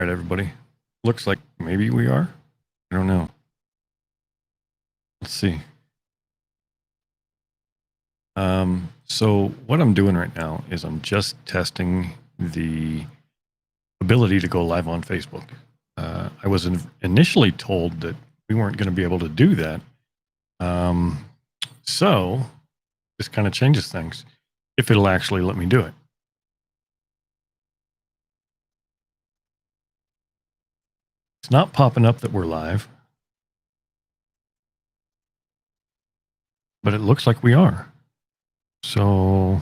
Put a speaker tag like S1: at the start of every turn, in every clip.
S1: All right, everybody. Looks like maybe we are. I don't know. Let's see. So what I'm doing right now is I'm just testing the ability to go live on Facebook. I was initially told that we weren't going to be able to do that. So this kind of changes things if it'll actually let me do it. It's not popping up that we're live, but it looks like we are. So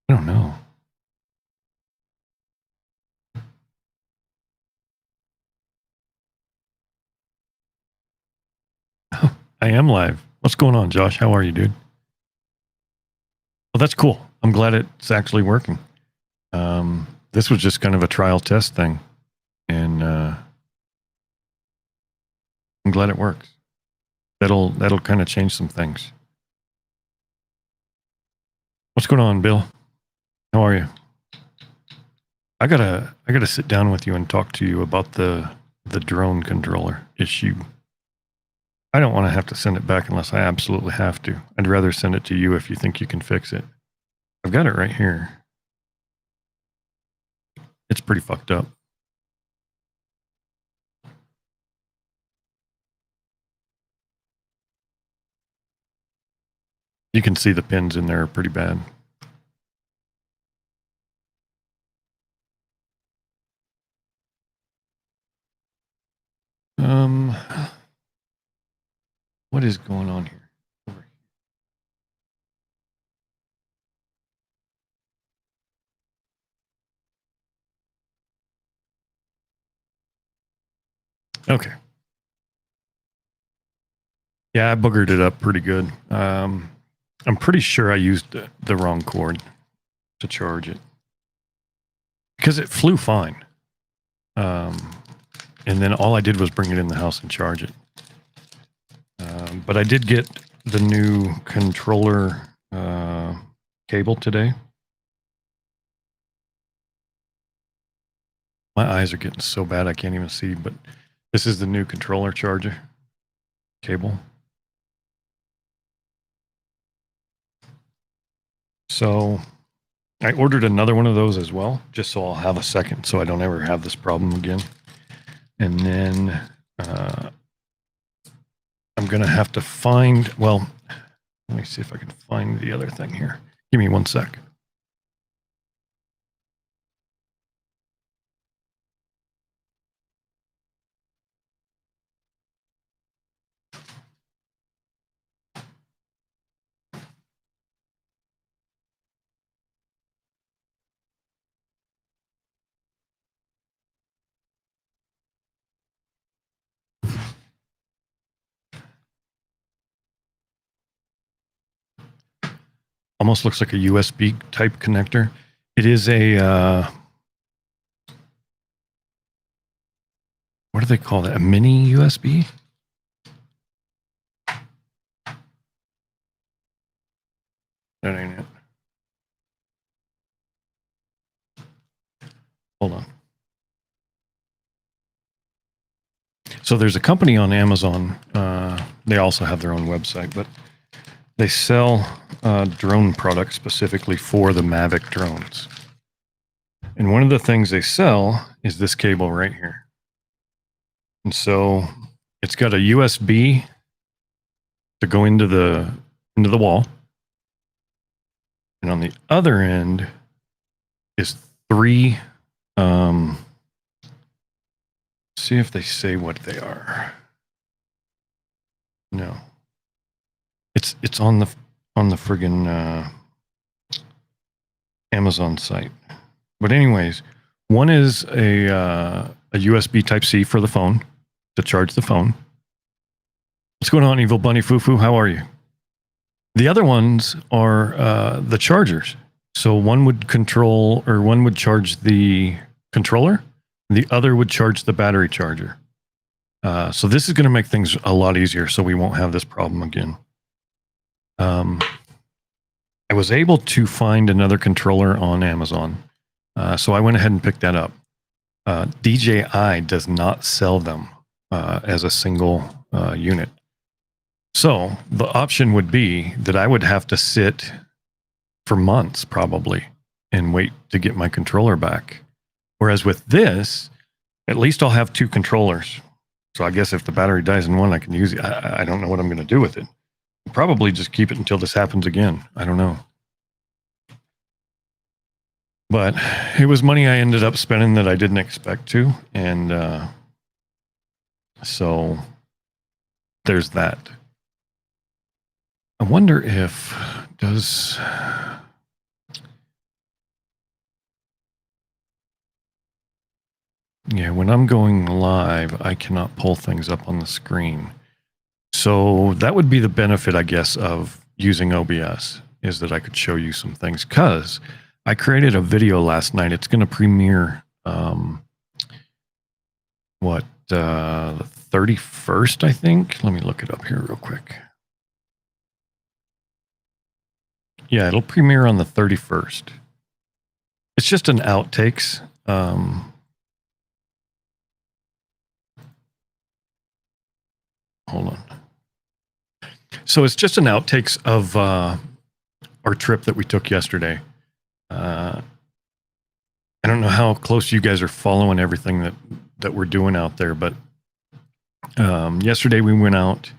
S1: I don't know. Oh, I am live. What's going on, Josh? How are you, dude? Well, that's cool. I'm glad it's actually working. This was just kind of a trial test thing, and I'm glad it works. That'll kind of change some things. What's going on, Bill? How are you? I gotta sit down with you and talk to you about the drone controller issue. I don't want to have to send it back unless I absolutely have to. I'd rather send it to you if you think you can fix it. I've got it right here. It's pretty fucked up. You can see the pins in there are pretty bad. What is going on here? Over here. Okay. Yeah, I boogered it up pretty good. I'm pretty sure I used the wrong cord to charge it because it flew fine. And then all I did was bring it in the house and charge it. But I did get the new controller cable today. My eyes are getting so bad I can't even see, but this is the new controller charger cable. So I ordered another one of those as well, just so I'll have a second so I don't ever have this problem again. And then I'm going to have to find, well, let me see if I can find the other thing here. Give me 1 sec. Almost looks like a USB type connector. It is a, what do they call that? A mini USB? That ain't it. Hold on. So there's a company on Amazon. They also have their own website, but they sell drone products specifically for the Mavic drones. And one of the things they sell is this cable right here. And so it's got a USB to go into the wall. And on the other end is 3 see if they say what they are. No. It's on the friggin' Amazon site. But anyways, one is a USB Type-C for the phone to charge the phone. What's going on, Evil Bunny Fufu? How are you? The other ones are the chargers. So one would control, or one would charge the controller, and the other would charge the battery charger. So this is going to make things a lot easier, so we won't have this problem again. I was able to find another controller on Amazon, so I went ahead and picked that up. DJI does not sell them as a single unit. So the option would be that I would have to sit for months probably and wait to get my controller back. Whereas with this, at least I'll have two controllers. So I guess if the battery dies in one, I can use it. I don't know what I'm going to do with it. Probably just keep it until this happens again. I don't know. But it was money I ended up spending that I didn't expect to. And so there's that. I wonder if does... Yeah, when I'm going live, I cannot pull things up on the screen. So that would be the benefit, I guess, of using OBS, is that I could show you some things. Because I created a video last night. It's going to premiere, the 31st, I think? Let me look it up here real quick. Yeah, it'll premiere on the 31st. It's just an outtakes. Hold on. So it's just an outtakes of our trip that we took yesterday. I don't know how close you guys are following everything that we're doing out there, but yesterday we went out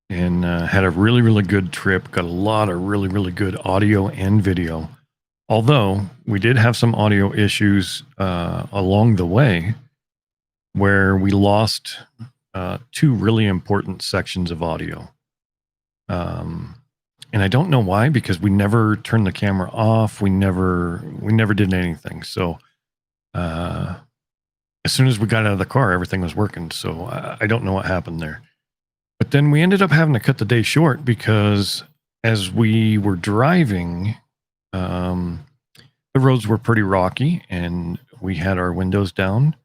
S1: and had a really, really good trip. Got a lot of really, really good audio and video. Although we did have some audio issues along the way where we lost two really important sections of audio. And I don't know why, because we never turned the camera off. We never did anything. So as soon as we got out of the car, everything was working. So I don't know what happened there. But then we ended up having to cut the day short because as we were driving, the roads were pretty rocky and we had our windows down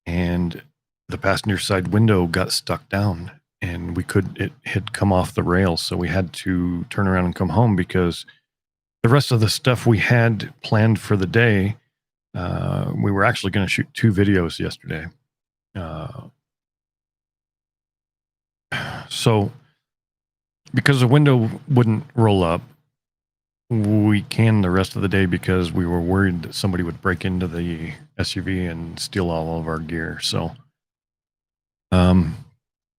S1: and the passenger side window got stuck down and it had come off the rails. So we had to turn around and come home because the rest of the stuff we had planned for the day, we were actually going to shoot 2 videos yesterday. So because the window wouldn't roll up, we canned the rest of the day because we were worried that somebody would break into the SUV and steal all of our gear. So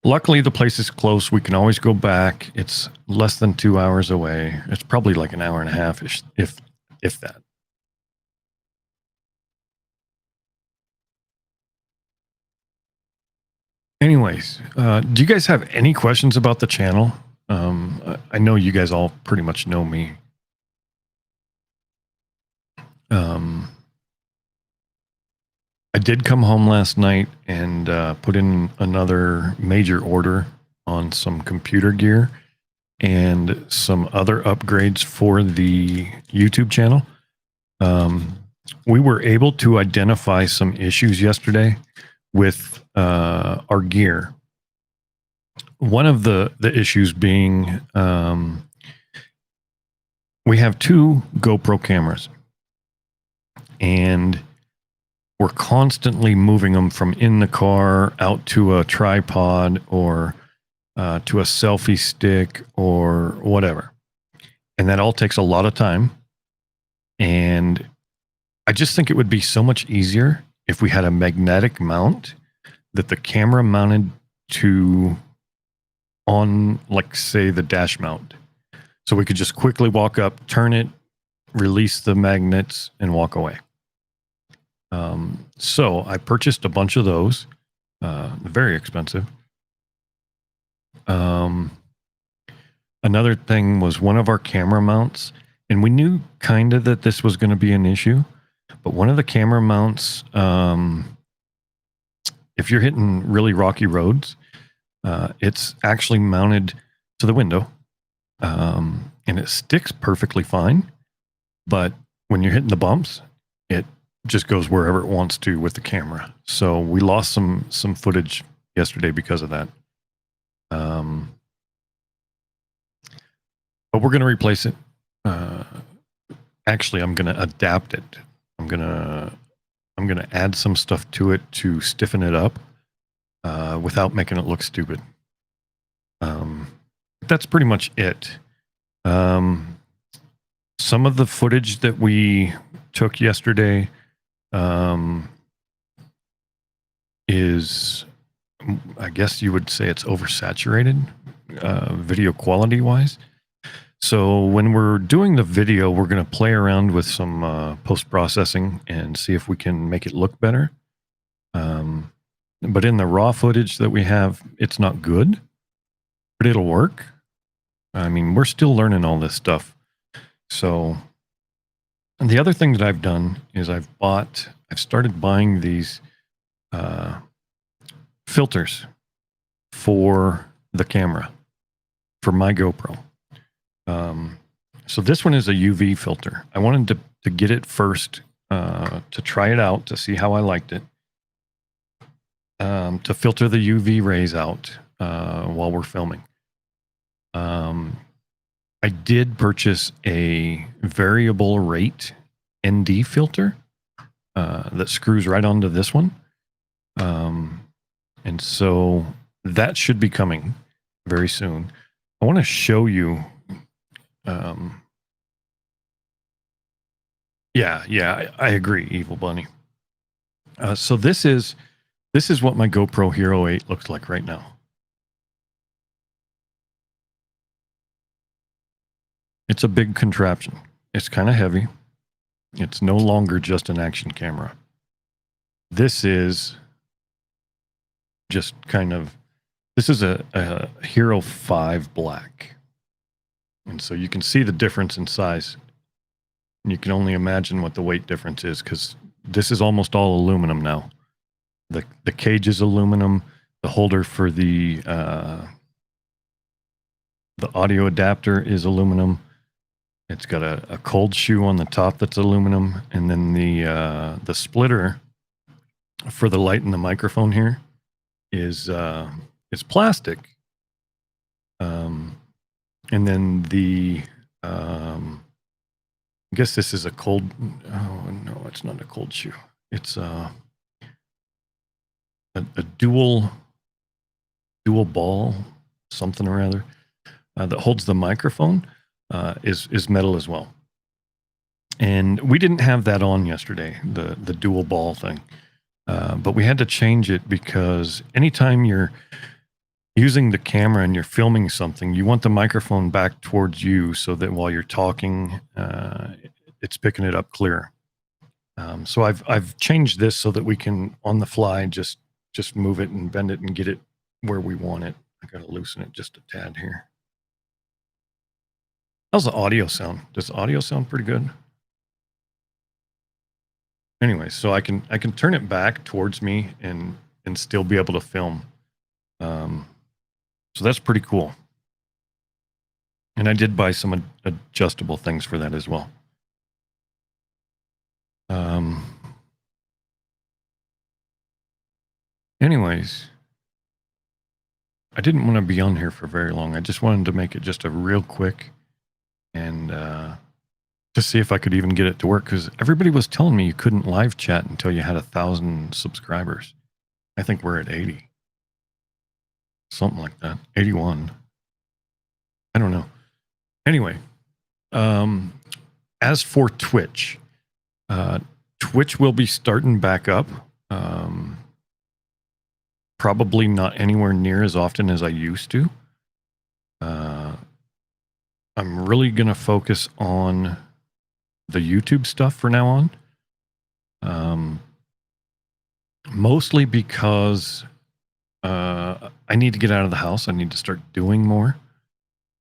S1: luckily the place is close. We can always go back. It's less than 2 hours away. It's probably like an hour and a half, if that. Anyways, do you guys have any questions about the channel? I know you guys all pretty much know me. I did come home last night and put in another major order on some computer gear and some other upgrades for the YouTube channel. We were able to identify some issues yesterday with our gear. One of the issues being we have 2 GoPro cameras and we're constantly moving them from in the car out to a tripod or to a selfie stick or whatever. And that all takes a lot of time. And I just think it would be so much easier if we had a magnetic mount that the camera mounted to on, like, say, the dash mount. So we could just quickly walk up, turn it, release the magnets, and walk away. So I purchased a bunch of those, very expensive. Another thing was one of our camera mounts, and we knew kind of that this was going to be an issue, but one of the camera mounts, if you're hitting really rocky roads, it's actually mounted to the window, and it sticks perfectly fine. But when you're hitting the bumps, it just goes wherever it wants to with the camera. So we lost some footage yesterday because of that. But we're going to replace it. Actually, I'm going to adapt it. I'm going I'm going to add some stuff to it to stiffen it up without making it look stupid. That's pretty much it. Some of the footage that we took yesterday is, I guess you would say it's oversaturated video quality wise. So when we're doing the video, we're going to play around with some post-processing and see if we can make it look better. But in the raw footage that we have, it's not good, but it'll work. I mean, we're still learning all this stuff. So, and the other thing that I've done is I've started buying these filters for the camera, for my GoPro. So this one is a UV filter. I wanted to get it first to try it out, to see how I liked it, to filter the UV rays out while we're filming. I did purchase a variable rate ND filter that screws right onto this one. And so that should be coming very soon. I want to show you. Yeah, I agree, Evil Bunny. So this is what my GoPro Hero 8 looks like right now. It's a big contraption. It's kind of heavy. It's no longer just an action camera. This is just kind of, this is a Hero 5 Black. And so you can see the difference in size. And you can only imagine what the weight difference is, because this is almost all aluminum now. The cage is aluminum. The holder for the audio adapter is aluminum. It's got a cold shoe on the top that's aluminum, and then the splitter for the light and the microphone here is plastic. And then I guess this is a cold. Oh no, it's not a cold shoe. It's a dual ball, something or other, that holds the microphone. Is metal as well. And we didn't have that on yesterday, the dual ball thing. But we had to change it because anytime you're using the camera and you're filming something, you want the microphone back towards you so that while you're talking, it's picking it up clear. So I've changed this so that we can, on the fly, just move it and bend it and get it where we want it. I got to loosen it just a tad here. How's the audio sound? Does the audio sound pretty good? Anyway, so I can turn it back towards me and still be able to film. So that's pretty cool. And I did buy some adjustable things for that as well. Anyways, I didn't want to be on here for very long. I just wanted to make it just a real quick, and to see if I could even get it to work, because everybody was telling me you couldn't live chat until you had 1,000 subscribers. I think we're at 80. Something like that. 81. I don't know. Anyway, as for Twitch, Twitch will be starting back up. Probably not anywhere near as often as I used to. I'm really going to focus on the YouTube stuff for now on. Mostly because I need to get out of the house. I need to start doing more.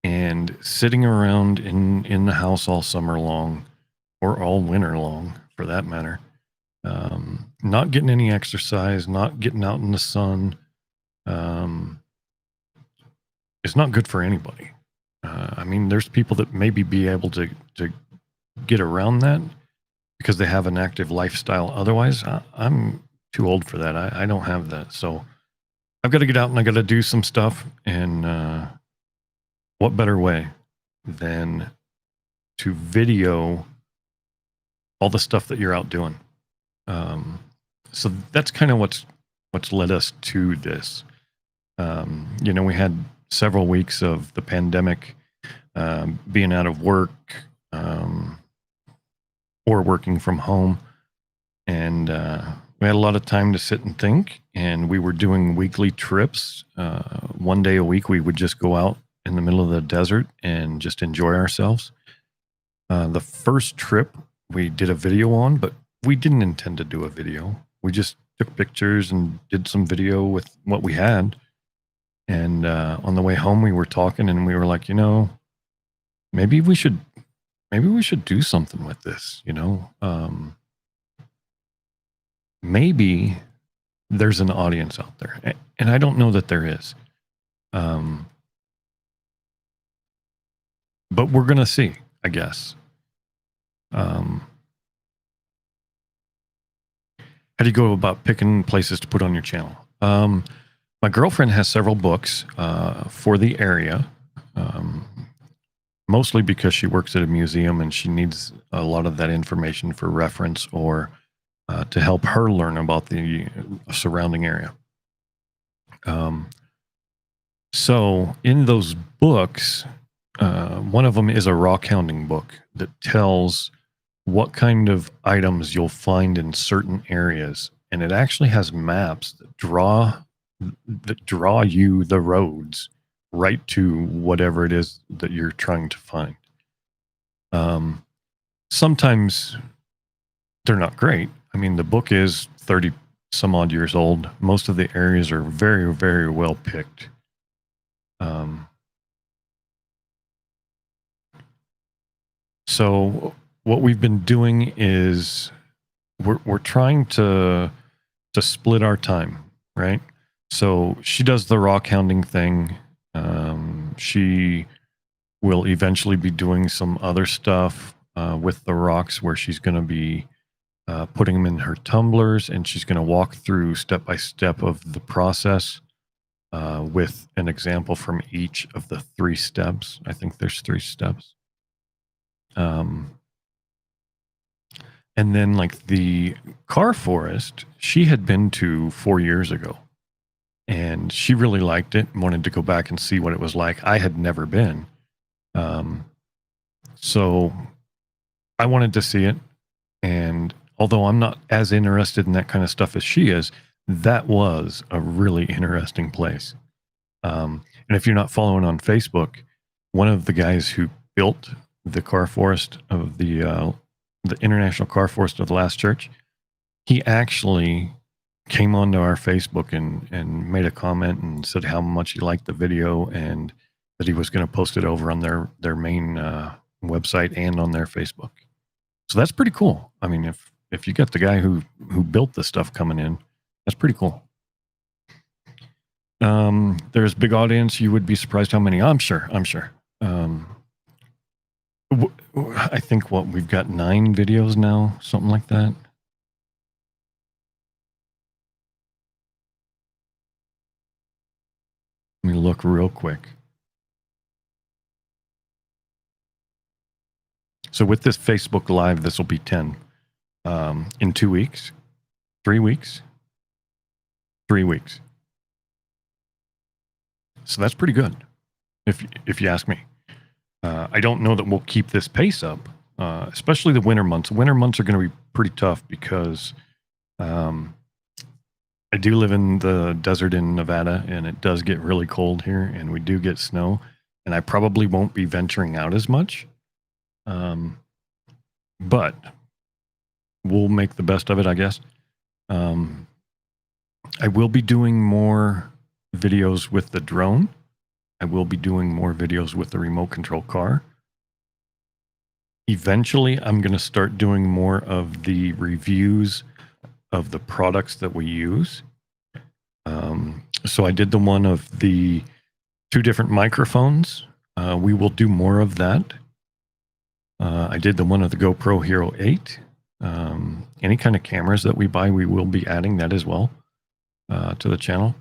S1: And sitting around in the house all summer long, or all winter long for that matter, not getting any exercise, not getting out in the sun, it's not good for anybody. I mean, there's people that maybe be able to get around that because they have an active lifestyle. Otherwise, I'm too old for that. I don't have that. So I've got to get out and I got to do some stuff. And what better way than to video all the stuff that you're out doing? So that's kind of what's led us to this. We had several weeks of the pandemic, being out of work, um, or working from home, and we had a lot of time to sit and think. And we were doing weekly trips. One day a week, we would just go out in the middle of the desert and just enjoy ourselves. The first trip we did a video on, but we didn't intend to do a video. We just took pictures and did some video with what we had. And on the way home, we were talking, and we were like, maybe we should do something with this. Maybe there's an audience out there, and I don't know that there is. But we're gonna see, I guess. How do you go about picking places to put on your channel? My girlfriend has several books for the area, mostly because she works at a museum and she needs a lot of that information for reference or to help her learn about the surrounding area. So in those books, one of them is a rock hounding book that tells what kind of items you'll find in certain areas, and it actually has maps that draw you the roads right to whatever it is that you're trying to find. Sometimes they're not great. I mean, the book is 30 some odd years old. Most of the areas are very, very well picked. So what we've been doing is we're trying to split our time, right? So she does the rock hounding thing. She will eventually be doing some other stuff with the rocks, where she's going to be putting them in her tumblers, and she's going to walk through step by step of the process with an example from each of the 3 steps. I think there's 3 steps. And then, like, the car forest, she had been to 4 years ago, and she really liked it and wanted to go back and see what it was like. I had never been. So I wanted to see it. And although I'm not as interested in that kind of stuff as she is, that was a really interesting place. And if you're not following on Facebook, one of the guys who built the car forest of the International Car Forest of the Last Church, he actually came onto our Facebook and made a comment and said how much he liked the video, and that he was going to post it over on their main website and on their Facebook. So that's pretty cool. I mean, if you got the guy who built the stuff coming in, that's pretty cool. There's a big audience. You would be surprised how many. I'm sure. I think we've got 9 videos now, something like that. Let me look real quick. So with this Facebook Live, this will be 10. In 2 weeks, 3 weeks, 3 weeks. So that's pretty good, if you ask me. I don't know that we'll keep this pace up, especially the winter months. Winter months are going to be pretty tough because I do live in the desert in Nevada, and it does get really cold here, and we do get snow, and I probably won't be venturing out as much. But we'll make the best of it, I guess. I will be doing more videos with the drone. I will be doing more videos with the remote control car. Eventually, I'm going to start doing more of the reviews of the products that we use. So I did the one of the 2 different microphones. We will do more of that. I did the one of the GoPro Hero 8. Any kind of cameras that we buy, we will be adding that as well to the channel.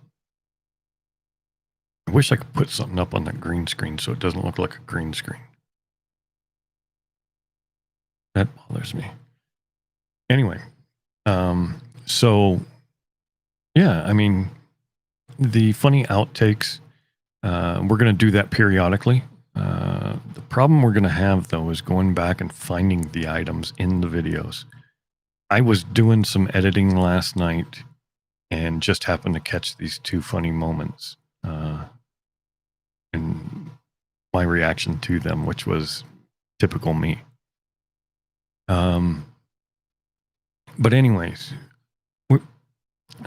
S1: I wish I could put something up on that green screen so it doesn't look like a green screen. That bothers me. Anyway, So yeah, I mean, the funny outtakes, we're going to do that periodically. The problem we're going to have though is going back and finding the items in the videos. I was doing some editing last night and just happened to catch these two funny moments, and my reaction to them, which was typical me. But anyways,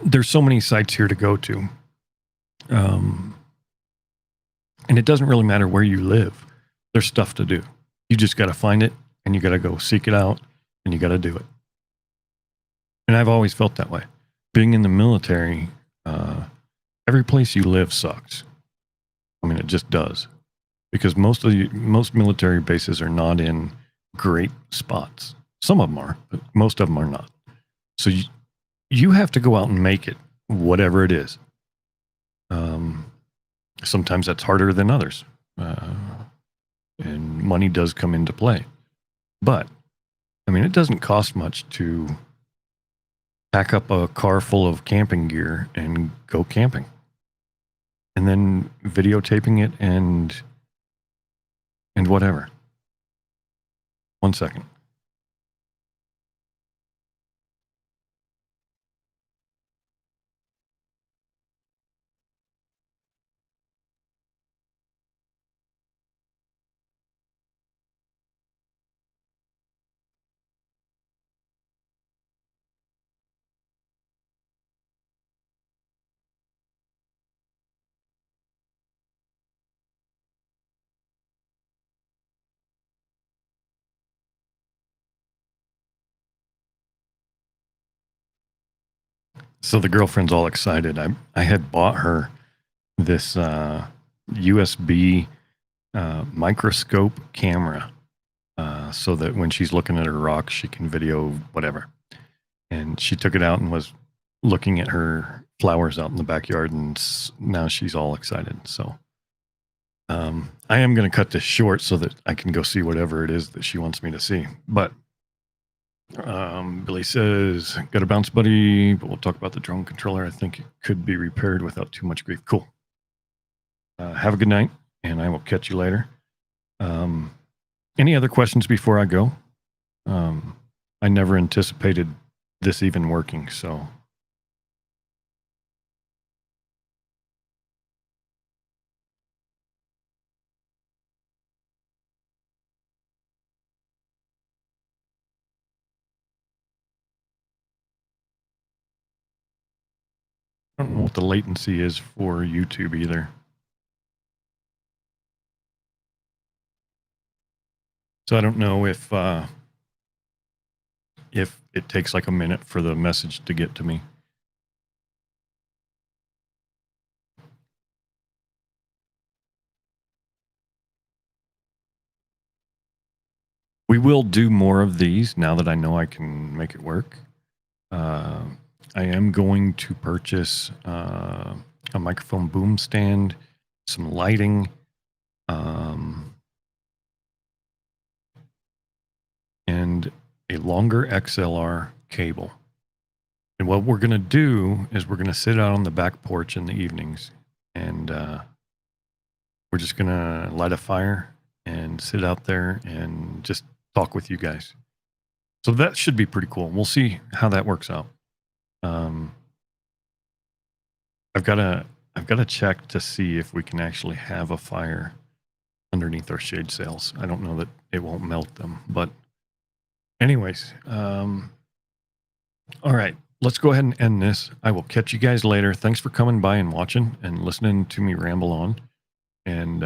S1: there's so many sites here to go to. And it doesn't really matter where you live. There's stuff to do. You just got to find it and you got to go seek it out and you got to do it. And I've always felt that way. Being in the military, every place you live sucks. I mean, it just does. Because most military bases are not in great spots. Some of them are, but most of them are not. So you have to go out and make it, whatever it is. Sometimes that's harder than others. And money does come into play. But, I mean, it doesn't cost much to pack up a car full of camping gear and go camping. And then videotaping it and whatever. 1 second. So the girlfriend's all excited. I had bought her this USB microscope camera so that when she's looking at her rocks, she can video whatever. And she took it out and was looking at her flowers out in the backyard, and now she's all excited. So I am going to cut this short so that I can go see whatever it is that she wants me to see. But Billy says, got a bounce buddy, but we'll talk about the drone controller. I think it could be repaired without too much grief. Cool. Have a good night, and I will catch you later. Any other questions before I go? I never anticipated this even working, so. I don't know what the latency is for YouTube either. So I don't know if it takes like a minute for the message to get to me. We will do more of these now that I know I can make it work. I am going to purchase a microphone boom stand, some lighting, and a longer XLR cable. And what we're going to do is we're going to sit out on the back porch in the evenings, and we're just going to light a fire and sit out there and just talk with you guys. So that should be pretty cool. We'll see how that works out. I've got to check to see if we can actually have a fire underneath our shade sails. I don't know that it won't melt them, but anyways, all right, let's go ahead and end this. I will catch you guys later. Thanks for coming by and watching and listening to me ramble on. And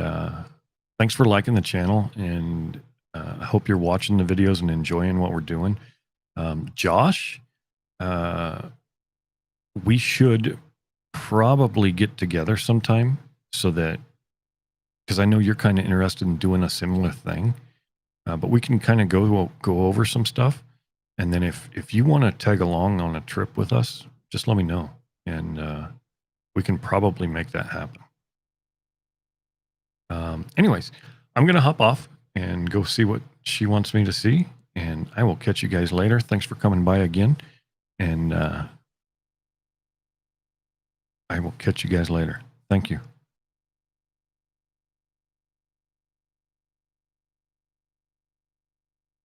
S1: thanks for liking the channel. And I hope you're watching the videos and enjoying what we're doing. Josh, we should probably get together sometime so that, because I know you're kind of interested in doing a similar thing, but we can kind of go over some stuff. And then if you want to tag along on a trip with us, just let me know. And we can probably make that happen. Anyways, I'm going to hop off and go see what she wants me to see. And I will catch you guys later. Thanks for coming by again. And I will catch you guys later. Thank you.